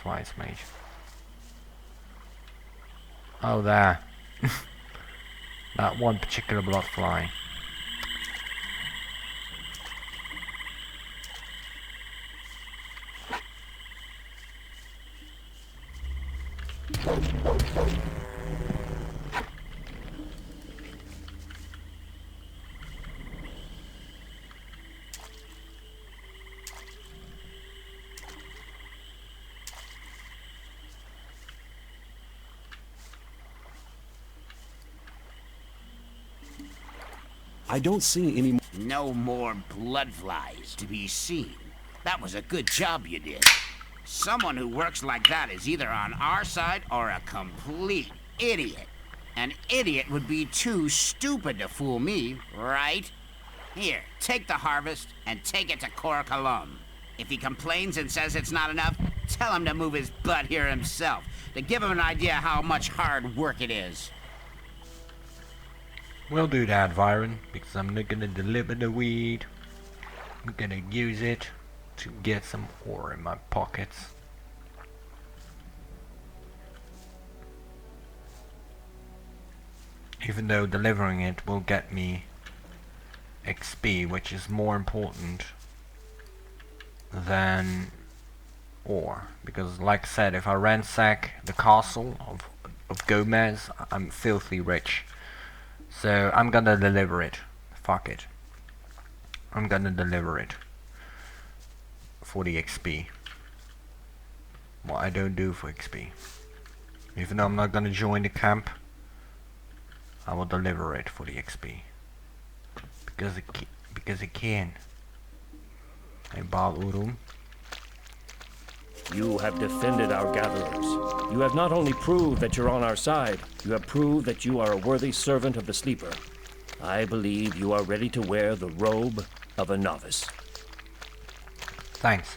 bloodflies, mate? Oh, there. That one particular bloodfly. I don't see any. No more bloodflies to be seen. That was a good job you did. Someone who works like that is either on our side or a complete idiot. An idiot would be too stupid to fool me, right? Here, take the harvest and take it to Cor Kalom. If he complains and says it's not enough, tell him to move his butt here himself, to give him an idea how much hard work it is. We'll do that, Viran, because I'm not gonna deliver the weed. I'm gonna use it to get some ore in my pockets. Even though delivering it will get me XP, which is more important than ore. Because like I said, if I ransack the castle of Gomez, I'm filthy rich. So I'm gonna deliver it. Fuck it. I'm gonna deliver it for the XP. What I don't do for XP. Even though I'm not gonna join the camp, I will deliver it for the XP. Because it can. Hey, Baal Orun. You have defended our gatherers. You have not only proved that you're on our side, you have proved that you are a worthy servant of the Sleeper. I believe you are ready to wear the robe of a novice. Thanks.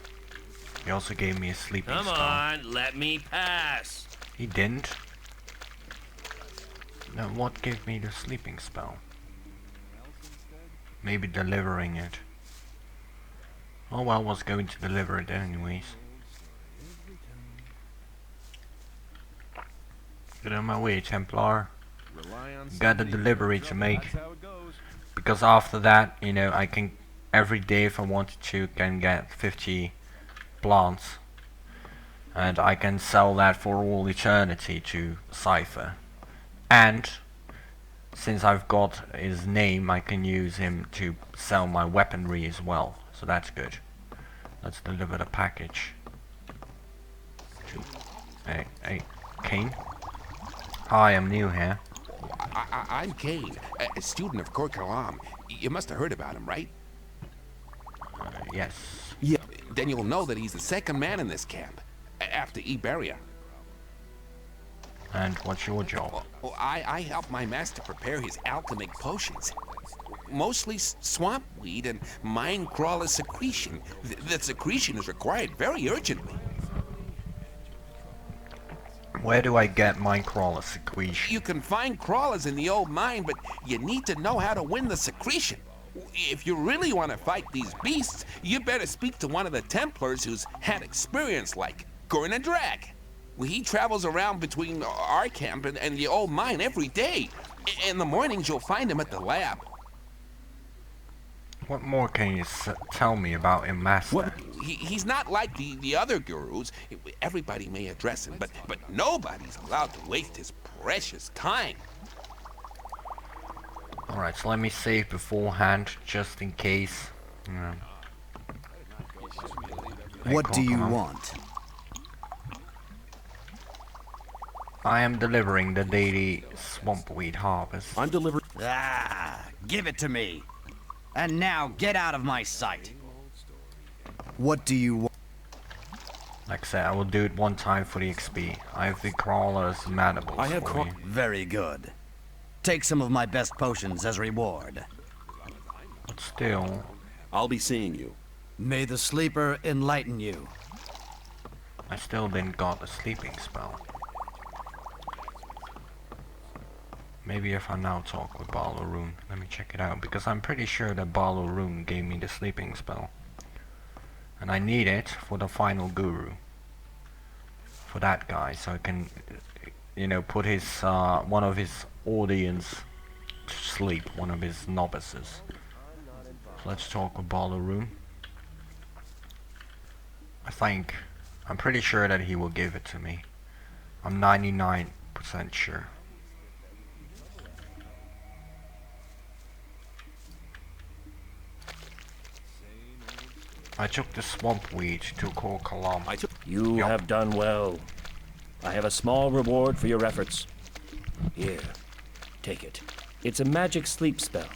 He also gave me a sleeping spell. Come on, let me pass. He didn't? Now what gave me the sleeping spell? Maybe delivering it. Oh well, I was going to deliver it anyways. Get on my way, Templar. Got a delivery to make. Because after that, you know, I can every day if I wanted to can get 50 plants. And I can sell that for all eternity to Cypher. And since I've got his name, I can use him to sell my weaponry as well. So that's good. Let's deliver the package. Hey, Cain? Hi, I'm new here. I'm Cain, a student of Cor Kalom. You must have heard about him, right? Yes. Yeah. Then you'll know that he's the second man in this camp, after Iberia. And what's your job? Well, I help my master prepare his alchemic potions. Mostly swamp weed and mine crawler secretion. That secretion is required very urgently. Where do I get mine crawler secretion? You can find crawlers in the old mine, but you need to know how to win the secretion. If you really want to fight these beasts, you better speak to one of the Templars who's had experience like Gorn and Drag. He travels around between our camp and the old mine every day. In the mornings, you'll find him at the lab. What more can you tell me about him, Master? Well, he's not like the other gurus. Everybody may address him, but nobody's allowed to waste his precious time. Alright, so let me save beforehand, just in case. What do you want? I am delivering the daily swampweed harvest. I'm delivering. Give it to me. And now get out of my sight. What do you want? Like I said, I will do it one time for the XP. I have the crawlers manables I have for you. Very good. Take some of my best potions as reward. But still, I'll be seeing you. May the Sleeper enlighten you. I still didn't got a sleeping spell. Maybe if I now talk with Baal Orun, let me check it out, because I'm pretty sure that Baal Orun gave me the sleeping spell. And I need it for the final guru. for that guy, so I can, you know, put his one of his audience to sleep, one of his novices. So let's talk with Baal Orun. I'm pretty sure that he will give it to me. I'm 99% sure. I took the swamp weed to Cor Kalom. You Yup. have done well. I have a small reward for your efforts. Here, take it. It's a magic sleep spell.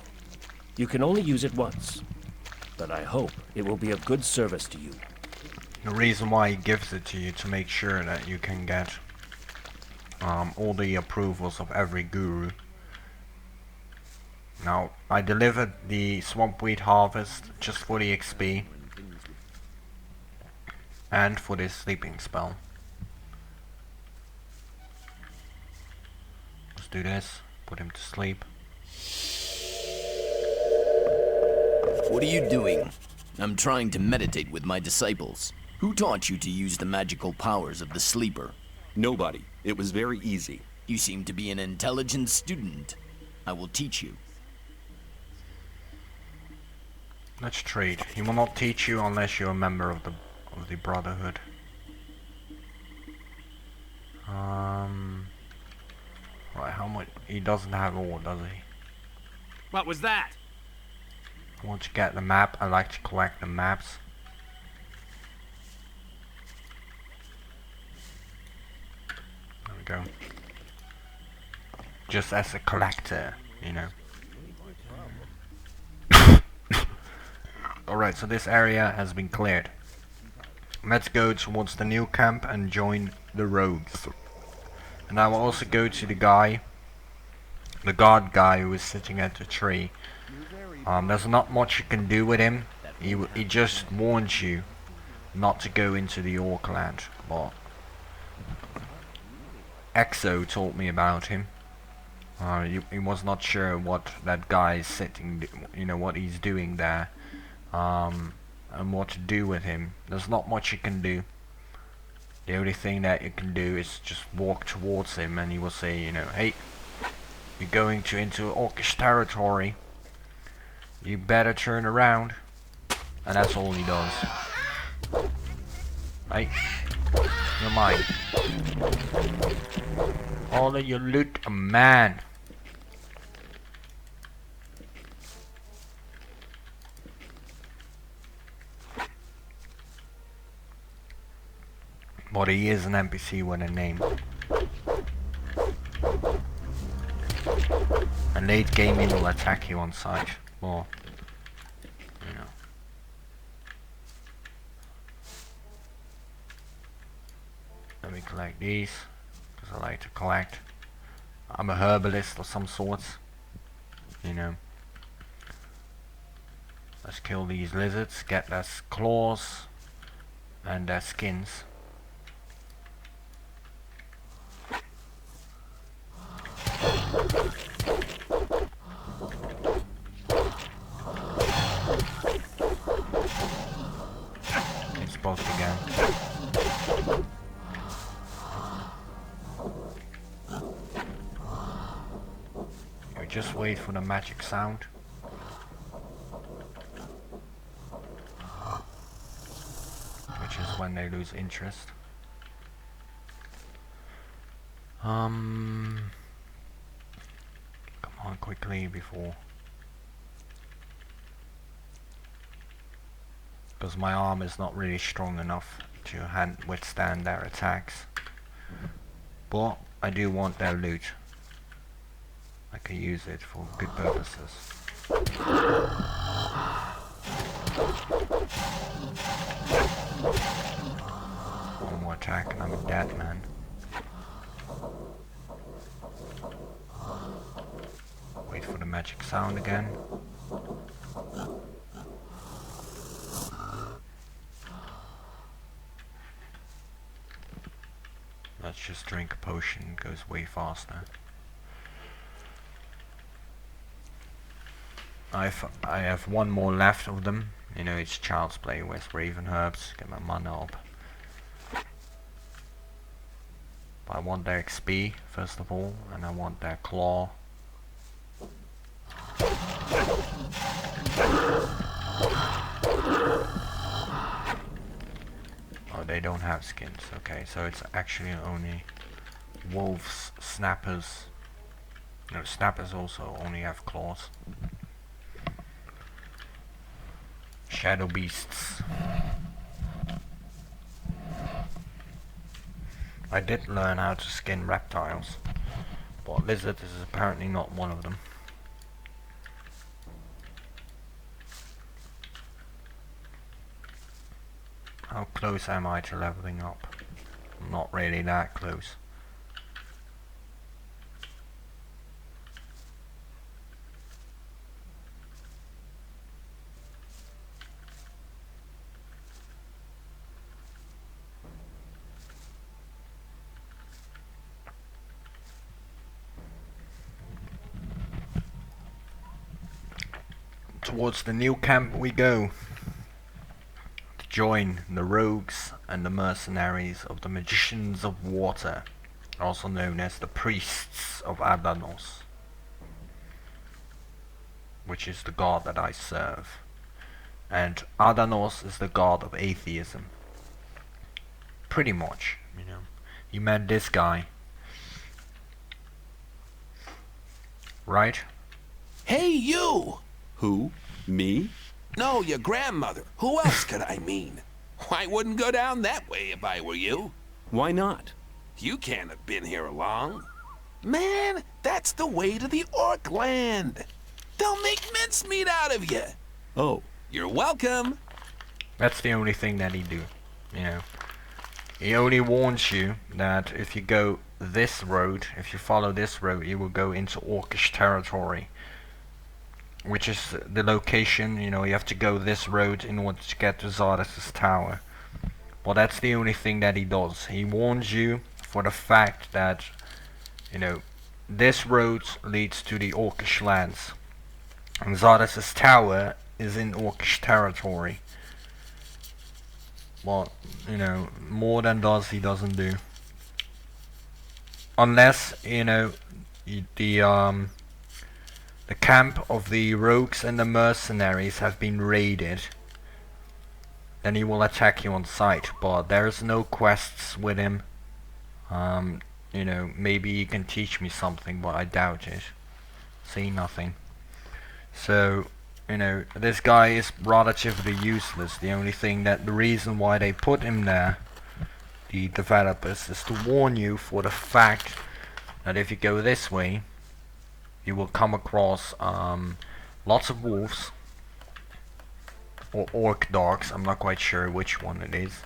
You can only use it once, but I hope it will be of good service to you. The reason why he gives it to you to make sure that you can get all the approvals of every guru. Now, I delivered the swampweed harvest just for the XP and for this sleeping spell. Let's do this, put him to sleep. What are you doing? I'm trying to meditate with my disciples. Who taught you to use the magical powers of the sleeper? Nobody. It was very easy. You seem to be an intelligent student. I will teach you. Let's trade. He will not teach you unless you're a member of the Brotherhood. Right, how much? He doesn't have all, does he? What was that? I want to get the map. I like to collect the maps. There we go. Just as a collector, you know. Alright, so this area has been cleared. Let's go towards the new camp and join the rogues. And I will also go to the guy, the guard guy who is sitting at the tree. There's not much you can do with him. He just warns you not to go into the Orc land. But Exo told me about him. He was not sure what that guy is sitting, you know, what he's doing there, and what to do with him. There's not much you can do. The only thing that you can do is just walk towards him, and he will say, you know, hey, you're going into Orcish territory. You better turn around, and that's all he does. Hey, you're mine. All of your loot, a man. But he is an NPC with a name. And late game he will attack you on sight. Or, you know. Let me collect these, because I like to collect. I'm a herbalist of some sorts, you know. Let's kill these lizards, get their claws and their skins. It's both again. You just wait for the magic sound. Which is when they lose interest. Come on quickly before, because my arm is not really strong enough to withstand their attacks. But I do want their loot. I can use it for good purposes. One more attack and I'm a dead man. Wait for the magic sound again. Let's just drink a potion, it goes way faster. I have one more left of them. You know, it's child's play with Raven Herbs. Get my mana up. But I want their XP first of all, and I want their claw. Oh, they don't have skins. Okay, so it's actually only wolves, snappers. No, snappers also only have claws. Shadow beasts. I did learn how to skin reptiles, but lizard is apparently not one of them. How close am I to leveling up? Not really that close. Towards the new camp we go, to join the rogues and the mercenaries of the magicians of water, also known as the priests of Adanos, which is the god that I serve. And Adanos is the god of atheism. Pretty much, you know. You met this guy, right? Hey, you! Who? Me? No, your grandmother. Who else could I mean? I wouldn't go down that way if I were you. Why not? You can't have been here long. Man, that's the way to the orc land. They'll make mincemeat out of you. Oh, You're welcome. That's the only thing that he do, you know. He only warns you that if you go this road, if you follow this road, you will go into orcish territory, which is the location, you know. You have to go this road in order to get to Zardes' tower. Well, that's the only thing that he does. He warns you for the fact that, you know, this road leads to the orcish lands, and Zardes' tower is in orcish territory. But, you know, more than he doesn't do. Unless, you know, the camp of the rogues and the mercenaries have been raided, then he will attack you on sight. But there's no quests with him. You know, maybe he can teach me something, but I doubt it. See nothing. So, you know, this guy is relatively useless. The only thing that the reason why they put him there, the developers, is to warn you for the fact that if you go this way, you will come across lots of wolves or orc dogs. I'm not quite sure which one it is,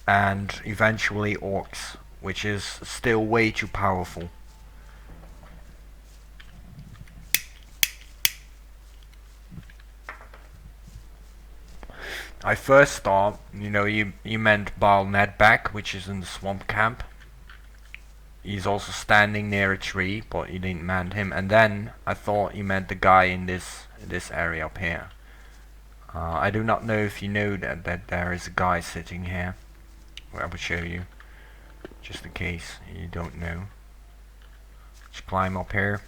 and eventually orcs, which is still way too powerful. I first thought, you know, you meant Baal Nedback, which is in the swamp camp. He's also standing near a tree, but you didn't man him. And then I thought you meant the guy in this area up here. I do not know if you know that there is a guy sitting here. Well, I will show you, just in case you don't know. Let's climb up here.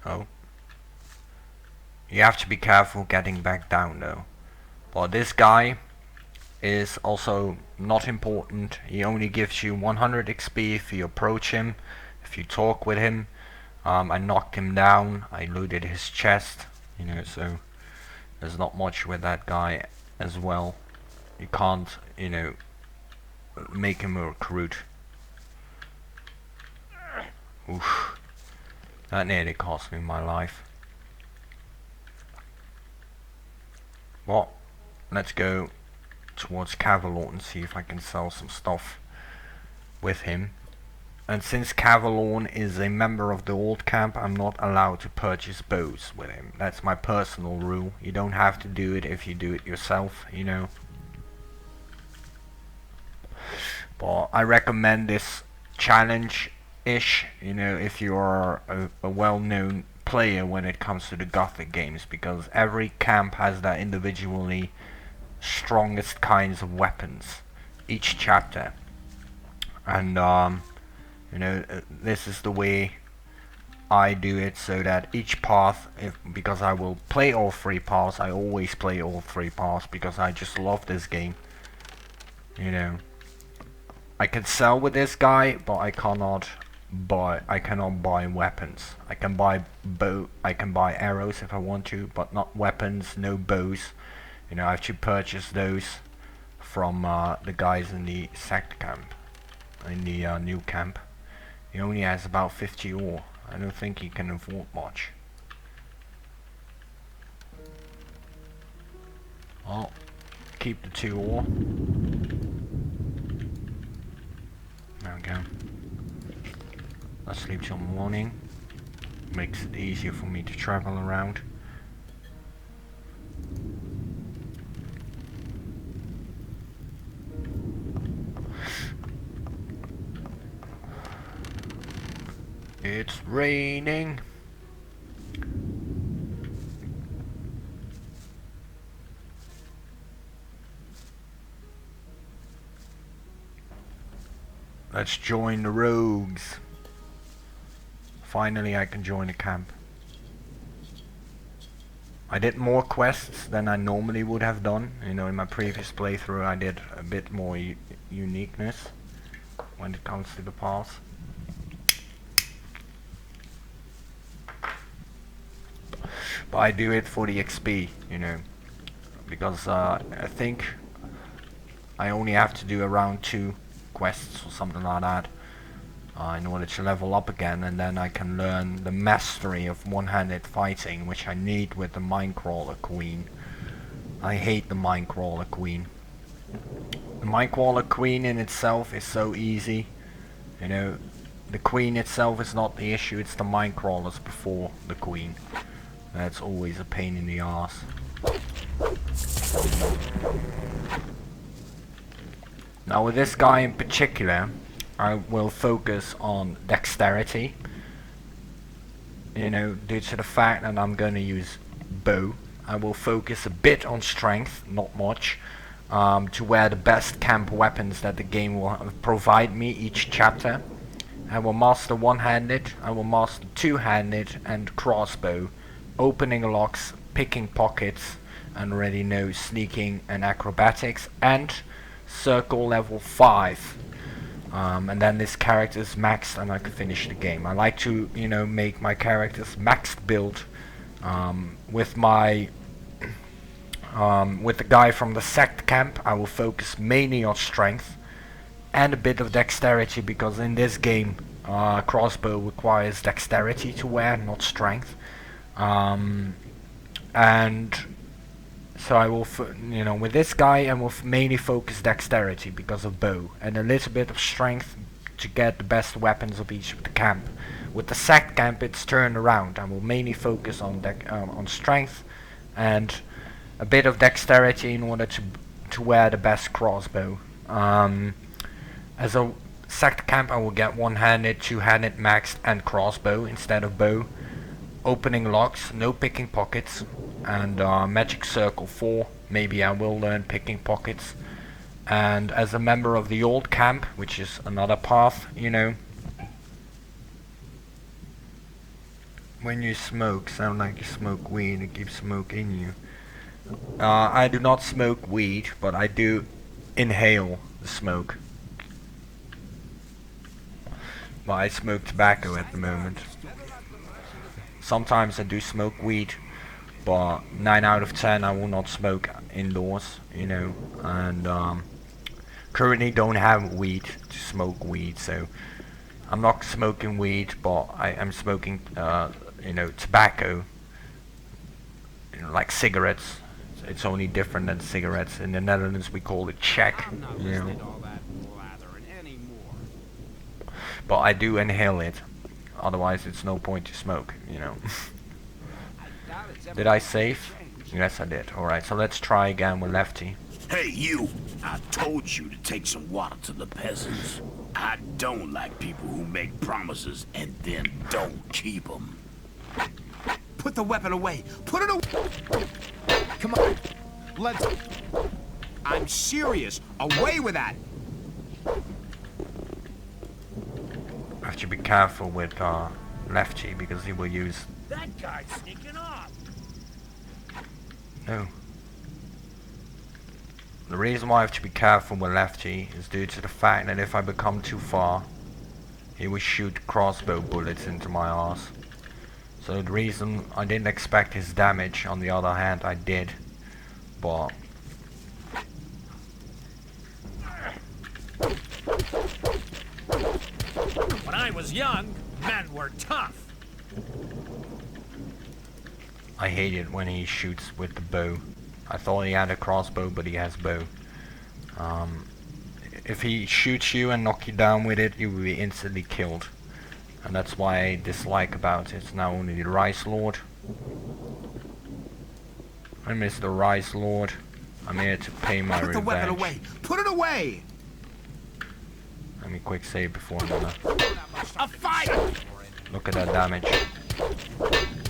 Oh. You have to be careful getting back down though. But this guy is also not important. He only gives you 100 XP if you approach him, if you talk with him. I knocked him down, I looted his chest, you know, so there's not much with that guy as well. You can't, you know, make him a recruit. Oof. That nearly cost me my life. Well, let's go towards Cavalorn and see if I can sell some stuff with him. And since Cavalorn is a member of the old camp, I'm not allowed to purchase bows with him. That's my personal rule. You don't have to do it if you do it yourself, you know. But I recommend this challenge-ish, you know, if you're a well-known player when it comes to the Gothic games, because every camp has their individually strongest kinds of weapons each chapter. And you know, this is the way I do it, so that each path, because I will play all 3 paths, I always play all 3 paths because I just love this game. You know, I can sell with this guy, but I cannot buy weapons. I can buy arrows if I want to, but not weapons, no bows. You know, I have to purchase those from the guys in the sect camp, in the new camp. He only has about 50 ore. I don't think he can afford much. I'll keep the 2 ore. There we go. I'll sleep till morning. Makes it easier for me to travel around. It's raining. Let's join the rogues. Finally I can join a camp. I did more quests than I normally would have done. You know, in my previous playthrough I did a bit more uniqueness when it comes to the paths. But I do it for the XP, you know, because I think I only have to do around 2 quests or something like that in order to level up again, and then I can learn the mastery of one-handed fighting, which I need with the Minecrawler Queen. I hate the Minecrawler Queen. The Minecrawler Queen in itself is so easy, you know. The Queen itself is not the issue, it's the Minecrawlers before the Queen. That's always a pain in the ass. Now with this guy in particular, I will focus on dexterity. You know, due to the fact that I'm going to use bow, I will focus a bit on strength, not much, to wear the best camp weapons that the game will provide me each chapter. I will master one-handed, I will master two-handed and crossbow, opening locks, picking pockets, and already know sneaking and acrobatics, and circle level 5. And then this character is maxed and I can finish the game. I like to, you know, make my characters maxed build. With my with the guy from the sect camp, I will focus mainly on strength and a bit of dexterity, because in this game crossbow requires dexterity to wear, not strength. And so I will, you know, with this guy I will mainly focus dexterity because of bow, and a little bit of strength to get the best weapons of each of the camp. With the sect camp it's turned around. I will mainly focus on strength and a bit of dexterity in order to wear the best crossbow. As a sect camp I will get one-handed, two-handed maxed and crossbow instead of bow. Opening locks, no picking pockets, and magic circle 4, maybe I will learn picking pockets. And as a member of the old camp, which is another path, you know, when you smoke, sound like you smoke weed and keep smoke in you. I do not smoke weed, but I do inhale the smoke. But I smoke tobacco at the moment. Sometimes I do smoke weed, but 9 out of 10 I will not smoke indoors, you know, and currently don't have weed to smoke weed, so I'm not smoking weed, but I am smoking you know, tobacco, you know, like cigarettes. It's only different than cigarettes. In the Netherlands we call it check, you know. But I do inhale it, otherwise it's no point to smoke, you know. Did I save? Yes I did. Alright, so let's try again with Lefty. Hey you! I told you to take some water to the peasants. I don't like people who make promises and then don't keep them. Put the weapon away! Put it away! Come on! Let's... I'm serious. Away with that. I have to be careful with Lefty because he will use... That guy's sneaking off. No. The reason why I have to be careful with Lefty is due to the fact that if I become too far, he will shoot crossbow bullets into my arse. So the reason I didn't expect his damage, on the other hand I did. But When I was young, men were tough. I hate it when he shoots with the bow. I thought he had a crossbow, but he has bow. If he shoots you and knock you down with it, you will be instantly killed. And that's why I dislike about it. Now only the Rice Lord. I miss the Rice Lord. I'm here to pay my Put the weapon away. revenge. Put it away. Let me quick save before I'm gonna A fight. look at that damage.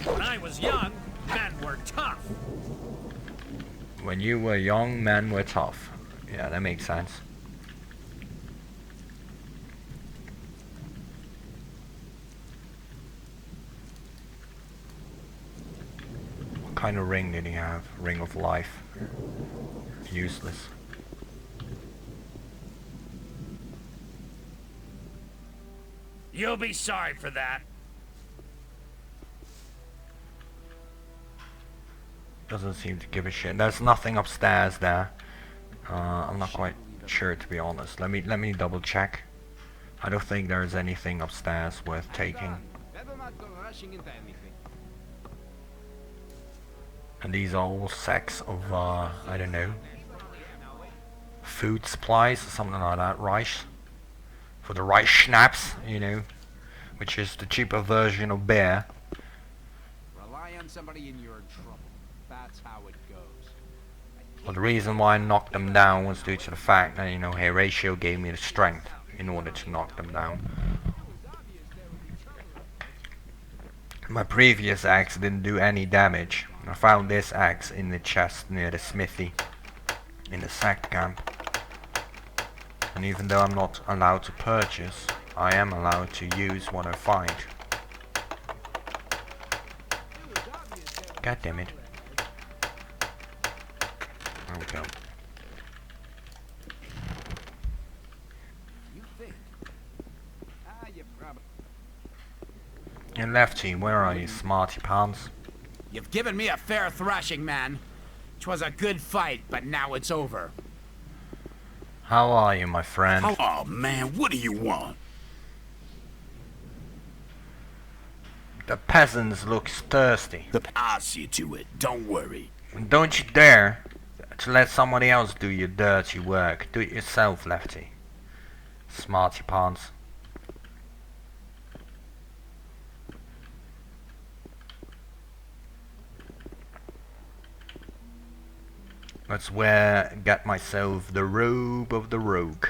When I was young, men were tough. When you were young, men were tough. Yeah, that makes sense. What kind of ring did he have? Ring of life. Useless. You'll be sorry for that. Doesn't seem to give a shit. There's nothing upstairs there. I'm not quite sure, to be honest. Let me double check. I don't think there's anything upstairs worth taking. And these are all sacks of I don't know, food supplies or something like that. Rice for the rice schnapps, you know, which is the cheaper version of beer. Rely on somebody in your trouble. That's how it goes. Well, the reason why I knocked them down was due to the fact that, you know, Horatio gave me the strength in order to knock them down. My previous axe didn't do any damage. I found this axe in the chest near the smithy in the sack camp. And even though I'm not allowed to purchase, I am allowed to use what I find. God damn it. There we go. And Lefty, where are you, smarty pants? You've given me a fair thrashing, man. 'Twas a good fight, but now it's over. How are you, my friend? Oh, man, what do you want? The peasants looks thirsty. I'll see to it. Don't worry. And don't you dare to let somebody else do your dirty work. Do it yourself, Lefty. Smarty pants. That's where I get myself the robe of the rogue.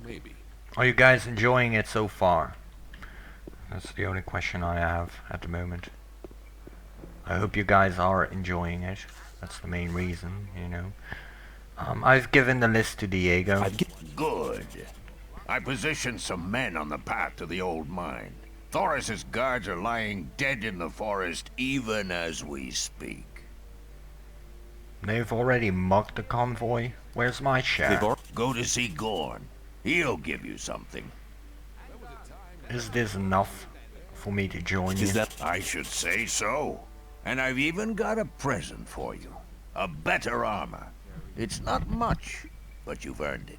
Maybe. Are you guys enjoying it so far? That's the only question I have at the moment. I hope you guys are enjoying it. That's the main reason, you know. I've given the list to Diego. Good. I positioned some men on the path to the old mine. Thoris's guards are lying dead in the forest even as we speak. They've already mugged the convoy. Where's my share? Go to see Gorn. He'll give you something. Is this enough for me to join you? I should say so. And I've even got a present for you. A better armor. It's not much, but you've earned it.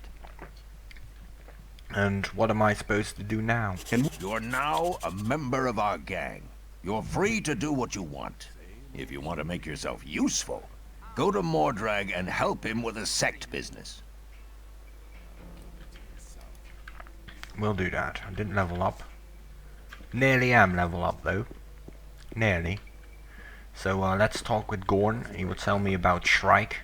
And what am I supposed to do now? You're now a member of our gang. You're free to do what you want. If you want to make yourself useful, go to Mordrag and help him with a sect business. We'll do that. I didn't level up. Nearly am level up though. Nearly. So let's talk with Gorn. He will tell me about Shrike,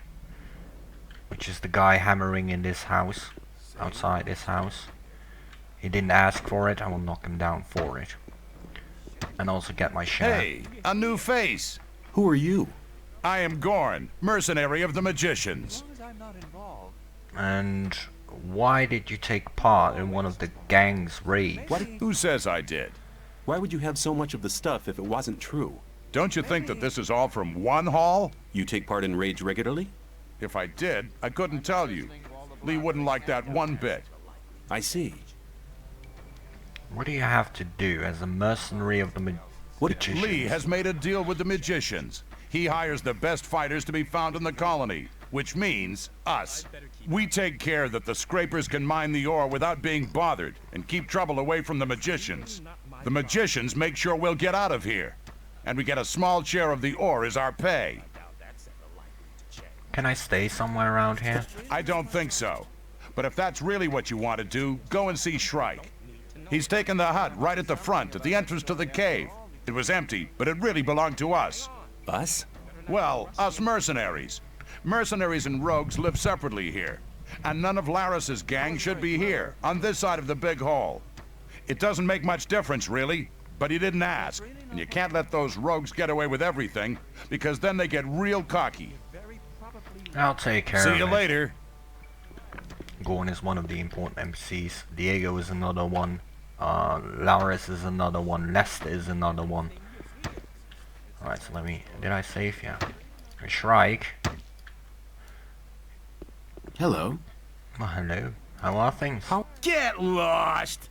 which is the guy hammering in this house, outside this house. He didn't ask for it, I will knock him down for it. And also get my share. Hey, a new face. Who are you? I am Gorn, mercenary of the magicians. And why did you take part in one of the gang's raids? Who says I did? Why would you have so much of the stuff if it wasn't true? Don't you think that this is all from one haul? You take part in raids regularly? If I did, I couldn't tell you. Lee wouldn't like that one bit. I see. What do you have to do as a mercenary of the magicians? Lee has made a deal with the magicians. He hires the best fighters to be found in the colony, which means us. We take care that the scrapers can mine the ore without being bothered and keep trouble away from the magicians. The magicians make sure we'll get out of here. And we get a small share of the ore as our pay. Can I stay somewhere around here? I don't think so. But if that's really what you want to do, go and see Shrike. He's taken the hut right at the front, at the entrance to the cave. It was empty, but it really belonged to us. Us? Well, us mercenaries. Mercenaries and rogues live separately here. And none of Lares' gang should be here, on this side of the big hall. It doesn't make much difference, really, but he didn't ask. And you can't let those rogues get away with everything, because then they get real cocky. I'll take care of it. See you later. Gorn is one of the important NPCs. Diego is another one. Lares is another one. Lefty is another one. Alright, so let me... Did I save? Yeah. Shrike. Hello. Oh, hello. How are things? Get lost!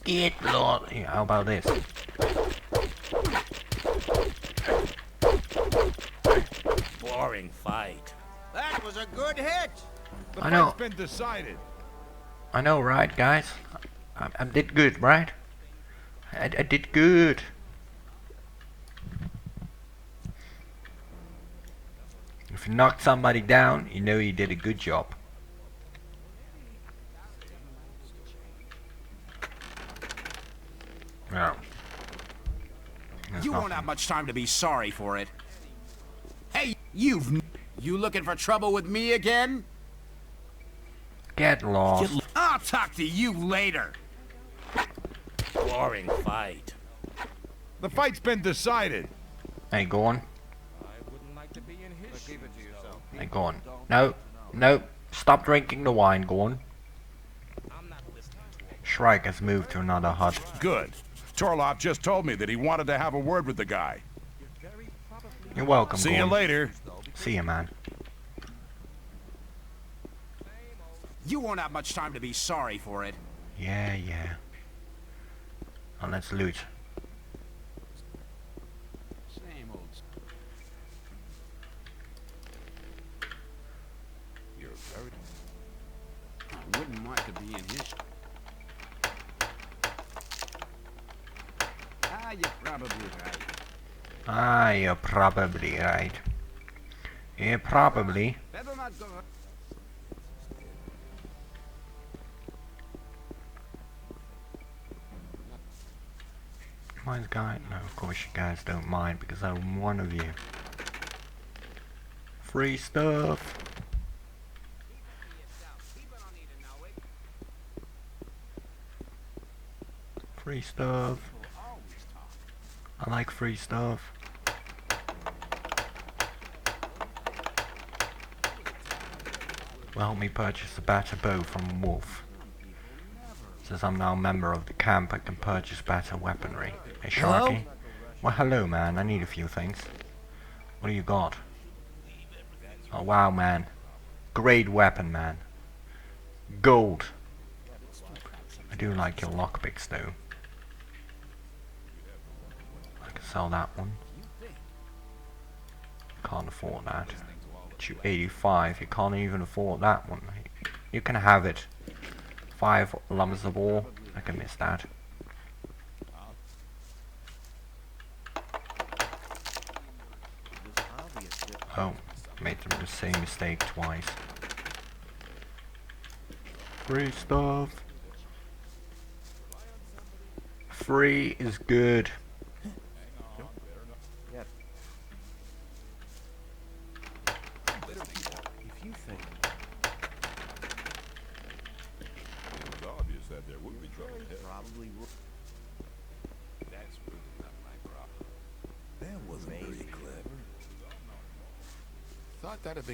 Get lost. Yeah, how about this? Boring fight. That was a good hit. The I know. fight's been decided. I know, right, guys? I did good, right? I did good. If you knocked somebody down, you know you did a good job. No. You won't have much time to be sorry for it. Hey, you looking for trouble with me again? Get lost. I'll talk to you later. Boring fight. The fight's been decided. Hey, Gorn. Hey, Gorn. No, no. Stop drinking the wine, Gorn. Shrike has moved to another hut. Good. Torlop just told me that he wanted to have a word with the guy. You're welcome, See you Gorn. later. See you, man. You won't have much time to be sorry for it. Yeah, yeah. Now let's loot. Same old. You're very. I wouldn't like to be in his. Ah, you're probably right. Ah, you're probably right. Yeah, probably. Better not go. Mind guy? No, of course you guys don't mind because I'm one of you. Free stuff. Free stuff. I like free stuff. Will help me purchase a better bow from Wolf. Since I'm now a member of the camp, I can purchase better weaponry. Hey, Sharky? Hello? Well, hello, man. I need a few things. What do you got? Oh, wow, man. Great weapon, man. Gold. I do like your lockpicks, though. I can sell that one. Can't afford that. 285. You can't even afford that one. You can have it. 5 lumps of ore. I can miss that. Oh, made the same mistake twice. Free stuff. Free is good. That there would be trouble ahead. thought that'd have been